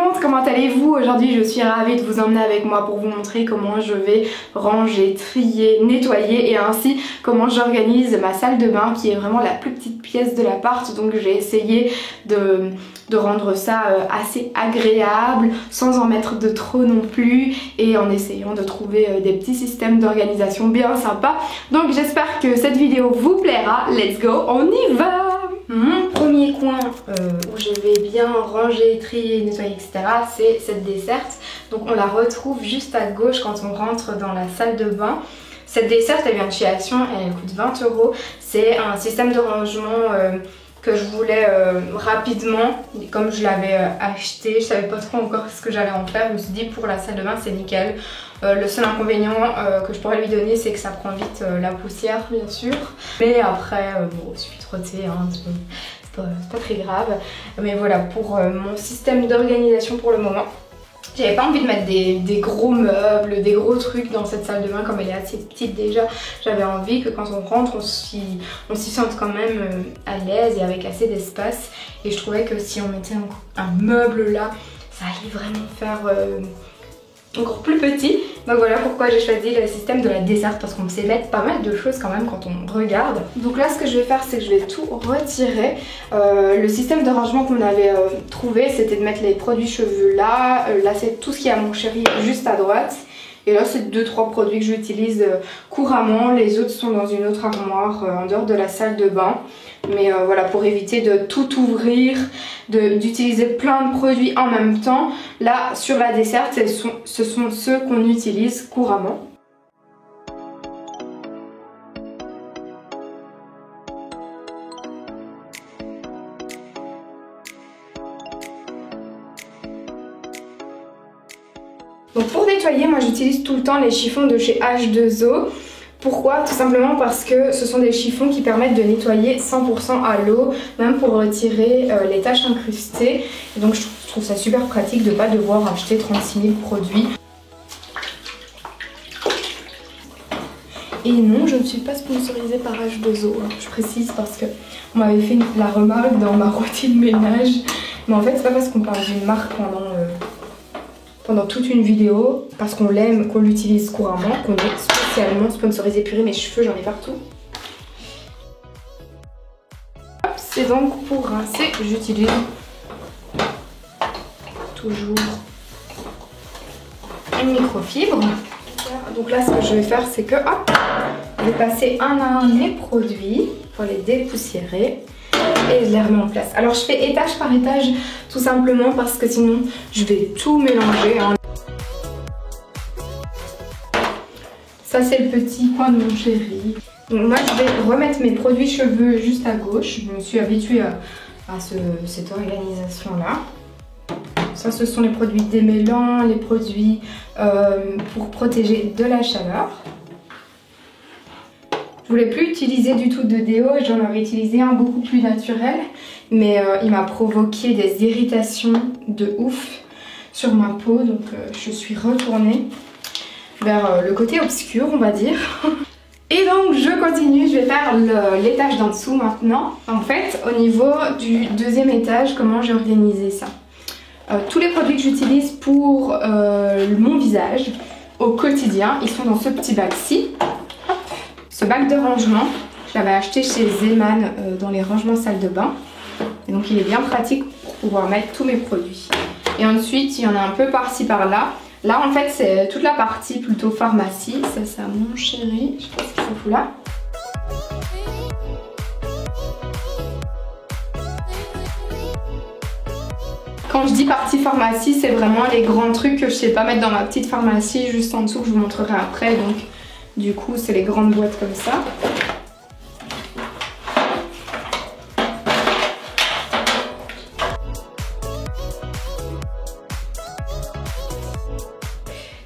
monde, comment allez-vous? Aujourd'hui je suis ravie de vous emmener avec moi pour vous montrer comment je vais ranger, trier, nettoyer et ainsi comment j'organise ma salle de bain qui est vraiment la plus petite pièce de l'appart. Donc j'ai essayé de rendre ça assez agréable sans en mettre de trop non plus et en essayant de trouver des petits systèmes d'organisation bien sympas. Donc j'espère que cette vidéo vous plaira. Let's go, on y va! Mon premier coin où je vais bien ranger, trier, nettoyer, etc. c'est cette desserte. Donc on la retrouve juste à gauche quand on rentre dans la salle de bain. Cette desserte elle vient de chez Action et elle coûte 20 €. C'est un système de rangement que je voulais rapidement. Comme je l'avais acheté, je savais pas trop encore ce que j'allais en faire. Je me suis dit pour la salle de bain c'est nickel. Le seul inconvénient que je pourrais lui donner c'est que ça prend vite la poussière bien sûr. Mais après bon, il suffit de frotter, hein, c'est pas très grave. Mais voilà pour mon système d'organisation pour le moment. J'avais pas envie de mettre des gros meubles, des gros trucs dans cette salle de bain comme elle est assez petite déjà. J'avais envie que quand on rentre on s'y sente quand même à l'aise et avec assez d'espace. Et je trouvais que si on mettait un meuble là, ça allait vraiment faire encore plus petit. Donc voilà pourquoi j'ai choisi le système de la desserte, parce qu'on sait mettre pas mal de choses quand même quand on regarde. Donc là ce que je vais faire c'est que je vais tout retirer. Le système de rangement qu'on avait trouvé c'était de mettre les produits cheveux là. Là c'est tout ce qui est à mon chéri juste à droite. Et là c'est 2-3 produits que j'utilise couramment. Les autres sont dans une autre armoire en dehors de la salle de bain. Mais voilà, pour éviter de tout ouvrir, d'utiliser plein de produits en même temps. Là sur la desserte ce sont ceux qu'on utilise couramment. Donc pour nettoyer, moi j'utilise tout le temps les chiffons de chez H2O. Pourquoi? Tout simplement parce que ce sont des chiffons qui permettent de nettoyer 100% à l'eau, même pour retirer les taches incrustées. Et donc je trouve ça super pratique de ne pas devoir acheter 36 000 produits. Et non, je ne suis pas sponsorisée par H2O, hein. Je précise parce que on m'avait fait la remarque dans ma routine ménage. Mais en fait c'est pas parce qu'on parle d'une marque pendant toute une vidéo, parce qu'on l'aime, qu'on l'utilise couramment, qu'on est spécialement sponsorisé. Purée, mes cheveux, j'en ai partout. C'est donc pour rincer, j'utilise toujours une microfibre. Donc là, ce que je vais faire, c'est que hop, je vais passer un à un les produits pour les dépoussiérer. Et je les remets en place. Alors je fais étage par étage tout simplement parce que sinon je vais tout mélanger, hein. Ça c'est le petit coin de mon chéri. Donc moi je vais remettre mes produits cheveux juste à gauche. Je me suis habituée à cette organisation là. Ça ce sont les produits démêlants, les produits pour protéger de la chaleur. Je voulais plus utiliser du tout de déo et j'en avais utilisé un beaucoup plus naturel, mais il m'a provoqué des irritations de ouf sur ma peau, donc je suis retournée vers le côté obscur on va dire. Et donc je continue, je vais faire l'étage d'en dessous maintenant. En fait au niveau du deuxième étage, comment j'ai organisé ça, tous les produits que j'utilise pour mon visage au quotidien, ils sont dans ce petit bac-ci. Ce bac de rangement, je l'avais acheté chez Zeman dans les rangements salle de bain. Et donc il est bien pratique pour pouvoir mettre tous mes produits. Et ensuite il y en a un peu par-ci par-là. Là en fait c'est toute la partie plutôt pharmacie. Ça c'est à mon chéri, je sais pas ce qu'il fout là. Quand je dis partie pharmacie, c'est vraiment les grands trucs que je sais pas mettre dans ma petite pharmacie juste en dessous que je vous montrerai après. Donc du coup c'est les grandes boîtes comme ça.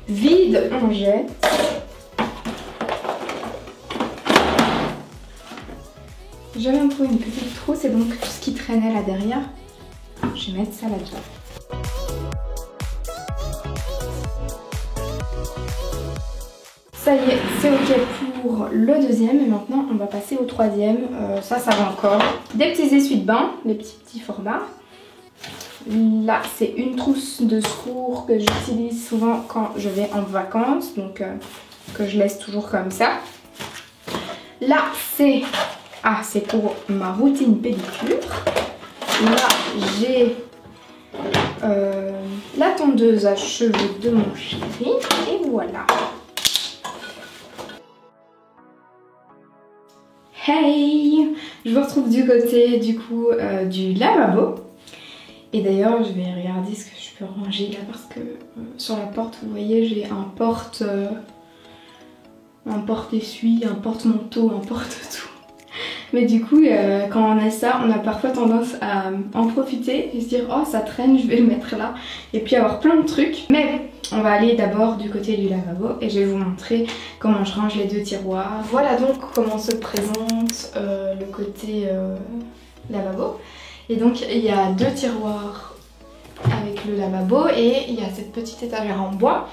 Vide, on jette. J'avais un peu une petite trousse et donc tout ce qui traînait là derrière, je vais mettre ça là-dedans. Ça y est, c'est ok pour le deuxième et maintenant on va passer au troisième. Ça va encore. Des petits essuie-de-bain, les petits formats. Là, c'est une trousse de secours que j'utilise souvent quand je vais en vacances, donc que je laisse toujours comme ça. Là, c'est pour ma routine pédicure. Là, j'ai la tondeuse à cheveux de mon chéri. Et voilà. Hey! Je vous retrouve du côté du coup du lavabo. Et d'ailleurs, je vais regarder ce que je peux ranger là parce que sur la porte, vous voyez, j'ai un porte-essuie, un porte-manteau, un porte-tout. Mais du coup, quand on a ça, on a parfois tendance à en profiter et se dire oh ça traîne, je vais le mettre là. Et puis avoir plein de trucs. Mais on va aller d'abord du côté du lavabo et je vais vous montrer comment je range les deux tiroirs. Voilà donc comment se présente le côté lavabo. Et donc il y a deux tiroirs avec le lavabo et il y a cette petite étagère en bois.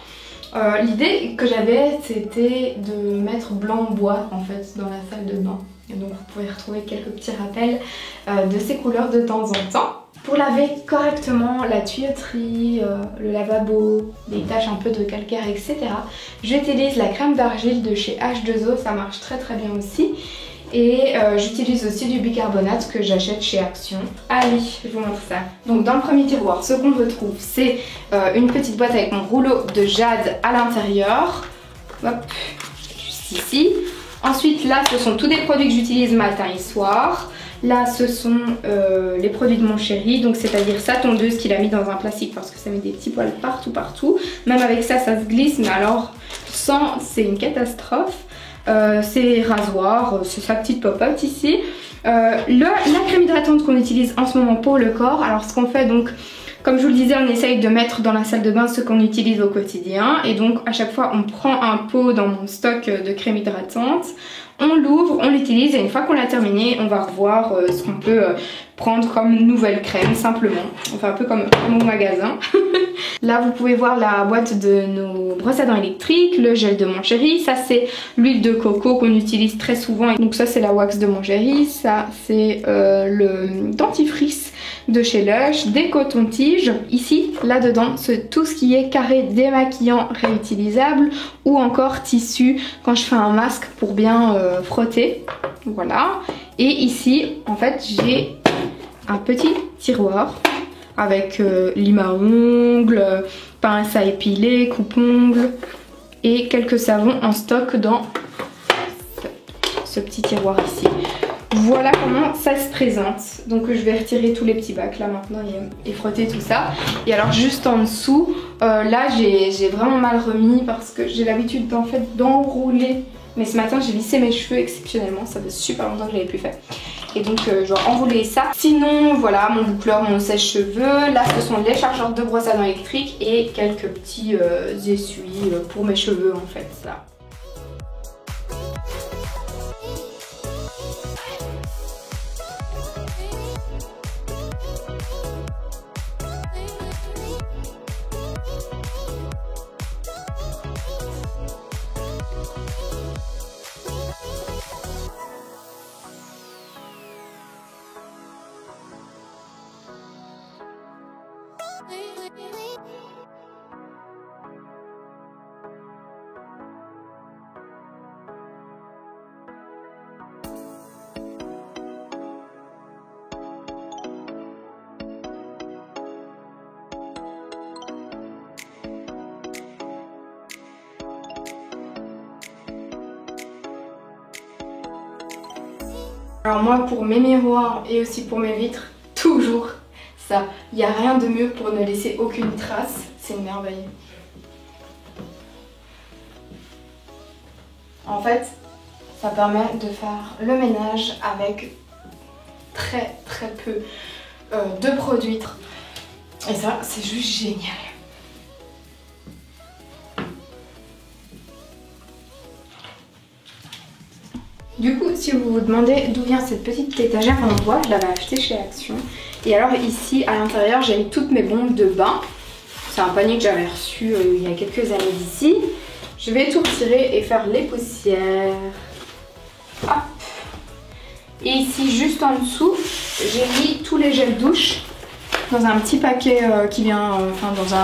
L'idée que j'avais c'était de mettre blanc bois en fait dans la salle de bain. Et donc vous pouvez retrouver quelques petits rappels de ces couleurs de temps en temps. Pour laver correctement la tuyauterie, le lavabo, des taches un peu de calcaire, etc. J'utilise la crème d'argile de chez H2O, ça marche très très bien aussi. Et j'utilise aussi du bicarbonate que j'achète chez Action. Allez, je vous montre ça. Donc dans le premier tiroir, ce qu'on retrouve, c'est une petite boîte avec mon rouleau de jade à l'intérieur. Hop, juste ici. Ensuite, là, ce sont tous des produits que j'utilise matin et soir. Là, ce sont les produits de mon chéri, donc c'est-à-dire sa tondeuse qu'il a mis dans un plastique parce que ça met des petits poils partout. Même avec ça, ça se glisse, mais alors sans, c'est une catastrophe. Ses rasoirs, c'est sa petite popote ici. La crème hydratante qu'on utilise en ce moment pour le corps. Alors ce qu'on fait donc, comme je vous le disais, on essaye de mettre dans la salle de bain ce qu'on utilise au quotidien. Et donc à chaque fois on prend un pot dans mon stock de crème hydratante. On l'ouvre, on l'utilise et une fois qu'on l'a terminé, on va revoir ce qu'on peut prendre comme nouvelle crème simplement. Enfin un peu comme au magasin. Là vous pouvez voir la boîte de nos brosses à dents électriques, le gel de mon chéri, ça c'est l'huile de coco qu'on utilise très souvent. Donc ça c'est la wax de mon chéri, ça c'est le dentifrice de chez Lush, des cotons-tiges. Ici, là-dedans, c'est tout ce qui est carré démaquillant réutilisable ou encore tissu quand je fais un masque pour bien frotter. Voilà. Et ici, en fait, j'ai un petit tiroir avec lime à ongles, pince à épiler, coupe-ongles et quelques savons en stock dans ce petit tiroir ici. Voilà comment ça se présente. Donc je vais retirer tous les petits bacs là maintenant et frotter tout ça. Et alors juste en dessous, là j'ai vraiment mal remis parce que j'ai l'habitude en fait d'enrouler. Mais ce matin j'ai lissé mes cheveux exceptionnellement, ça fait super longtemps que je l'avais plus fait. Et donc je dois enrouler ça. Sinon voilà, mon boucleur, mon sèche-cheveux. Là ce sont les chargeurs de brosse à dents électriques et quelques petits essuies pour mes cheveux en fait là. Alors moi pour mes miroirs et aussi pour mes vitres, toujours ça. Il n'y a rien de mieux pour ne laisser aucune trace, c'est une merveille. En fait, ça permet de faire le ménage avec très peu de produits. Et ça, c'est juste génial. Du coup, si vous vous demandez d'où vient cette petite étagère en bois, je l'avais achetée chez Action. Et alors ici, à l'intérieur, j'ai mis toutes mes bombes de bain. C'est un panier que j'avais reçu il y a quelques années d'ici. Je vais tout retirer et faire les poussières. Hop. Et ici, juste en dessous, j'ai mis tous les gels douche. dans un petit paquet qui vient, enfin dans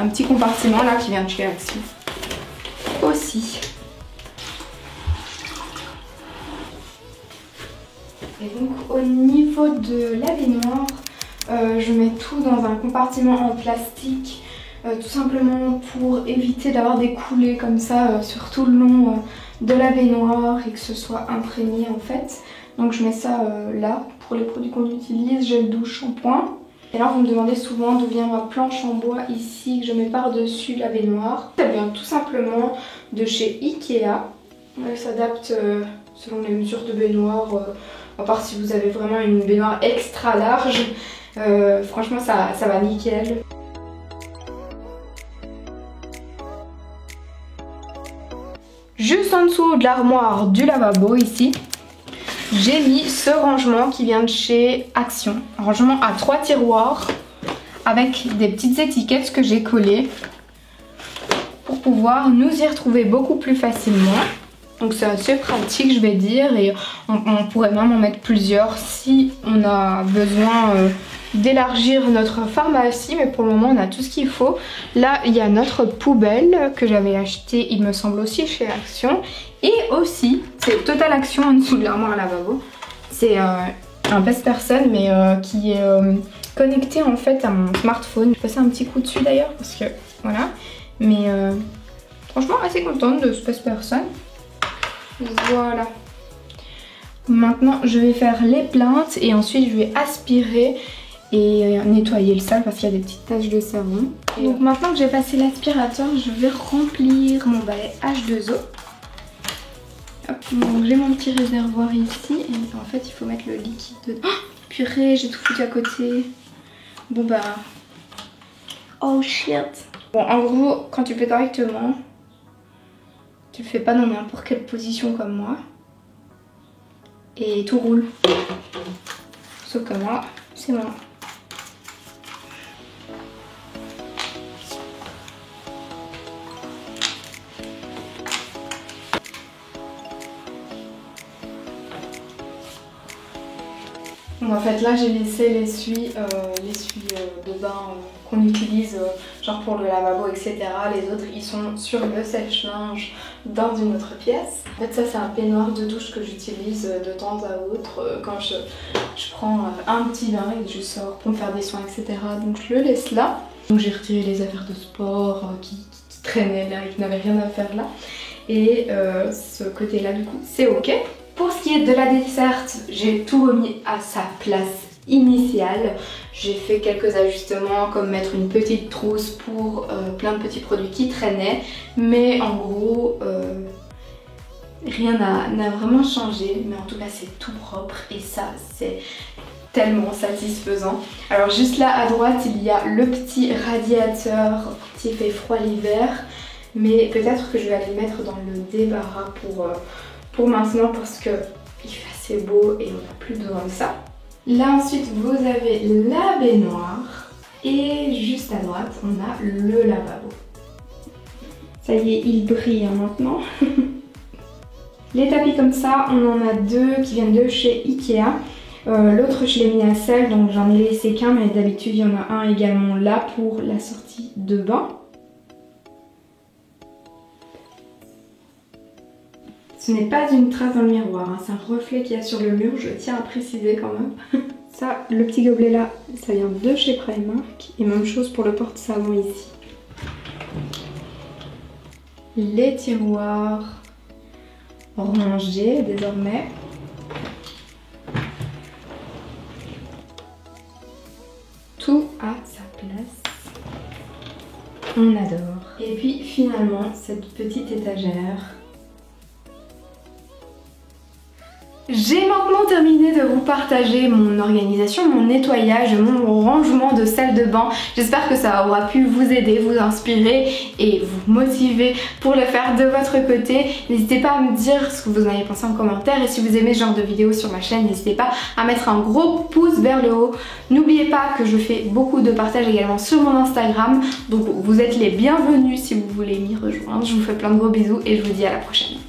un petit compartiment là qui vient de chez Action aussi. Et donc au niveau de la baignoire, je mets tout dans un compartiment en plastique, tout simplement pour éviter d'avoir des coulées comme ça sur tout le long de la baignoire et que ce soit imprégné en fait. Donc je mets ça là pour les produits qu'on utilise, gel douche, shampoing. Et là vous me demandez souvent d'où vient ma planche en bois ici que je mets par-dessus la baignoire. Ça vient tout simplement de chez Ikea. Elle s'adapte selon les mesures de baignoire, à part si vous avez vraiment une baignoire extra large. Franchement ça va nickel. Juste en dessous de l'armoire du lavabo ici, j'ai mis ce rangement qui vient de chez Action. Un rangement à 3 tiroirs avec des petites étiquettes que j'ai collées pour pouvoir nous y retrouver beaucoup plus facilement. Donc c'est assez pratique je vais dire, et on pourrait même en mettre plusieurs si on a besoin d'élargir notre pharmacie, mais pour le moment on a tout ce qu'il faut. Là il y a notre poubelle que j'avais acheté il me semble aussi chez Action, et aussi c'est Total Action en dessous de l'armoire à lavabo. C'est un pèse-personne mais qui est connecté en fait à mon smartphone. Je passe un petit coup dessus d'ailleurs parce que voilà, mais franchement assez contente de ce pèse-personne. Voilà. Maintenant je vais faire les plaintes et ensuite je vais aspirer et nettoyer le sale parce qu'il y a des petites taches de savon. Donc maintenant que j'ai passé l'aspirateur, je vais remplir mon balai H2O. Donc j'ai mon petit réservoir ici et en fait il faut mettre le liquide dedans. Oh, purée, j'ai tout foutu à côté. Bon bah... Oh shit. Bon en gros, quand tu fais correctement, tu le fais pas dans n'importe quelle position comme moi. Et tout roule. Sauf que moi, c'est moi. Donc en fait là j'ai laissé l'essuie de bain qu'on utilise genre pour le lavabo etc. Les autres ils sont sur le sèche-linge dans une autre pièce. En fait ça c'est un peignoir de douche que j'utilise de temps à autre quand je prends un petit bain et que je sors pour me faire des soins etc. Donc je le laisse là. Donc j'ai retiré les affaires de sport qui traînaient là et qui n'avaient rien à faire là. Et ce côté là du coup c'est ok. Pour ce qui est de la desserte, j'ai tout remis à sa place initiale. J'ai fait quelques ajustements comme mettre une petite trousse pour plein de petits produits qui traînaient. Mais en gros, rien n'a vraiment changé. Mais en tout cas, c'est tout propre et ça, c'est tellement satisfaisant. Alors juste là à droite, il y a le petit radiateur qui fait froid l'hiver. Mais peut-être que je vais aller le mettre dans le débarras pour maintenant parce que il fait assez beau et on n'a plus besoin de ça. Là ensuite vous avez la baignoire et juste à droite on a le lavabo. Ça y est, il brille maintenant. Les tapis comme ça, on en a deux qui viennent de chez Ikea. L'autre je l'ai mis à sel donc j'en ai laissé qu'un, mais d'habitude il y en a un également là pour la sortie de bain. Ce n'est pas une trace dans le miroir, hein, c'est un reflet qu'il y a sur le mur, je tiens à préciser quand même. Ça, le petit gobelet là, ça vient de chez Primark. Et même chose pour le porte-savon ici. Les tiroirs rangés désormais. Tout à sa place. On adore. Et puis finalement, cette petite étagère. J'ai maintenant terminé de vous partager mon organisation, mon nettoyage, mon rangement de salle de bain. J'espère que ça aura pu vous aider, vous inspirer et vous motiver pour le faire de votre côté. N'hésitez pas à me dire ce que vous en avez pensé en commentaire et si vous aimez ce genre de vidéos sur ma chaîne, n'hésitez pas à mettre un gros pouce vers le haut. N'oubliez pas que je fais beaucoup de partages également sur mon Instagram, donc vous êtes les bienvenus si vous voulez m'y rejoindre. Je vous fais plein de gros bisous et je vous dis à la prochaine.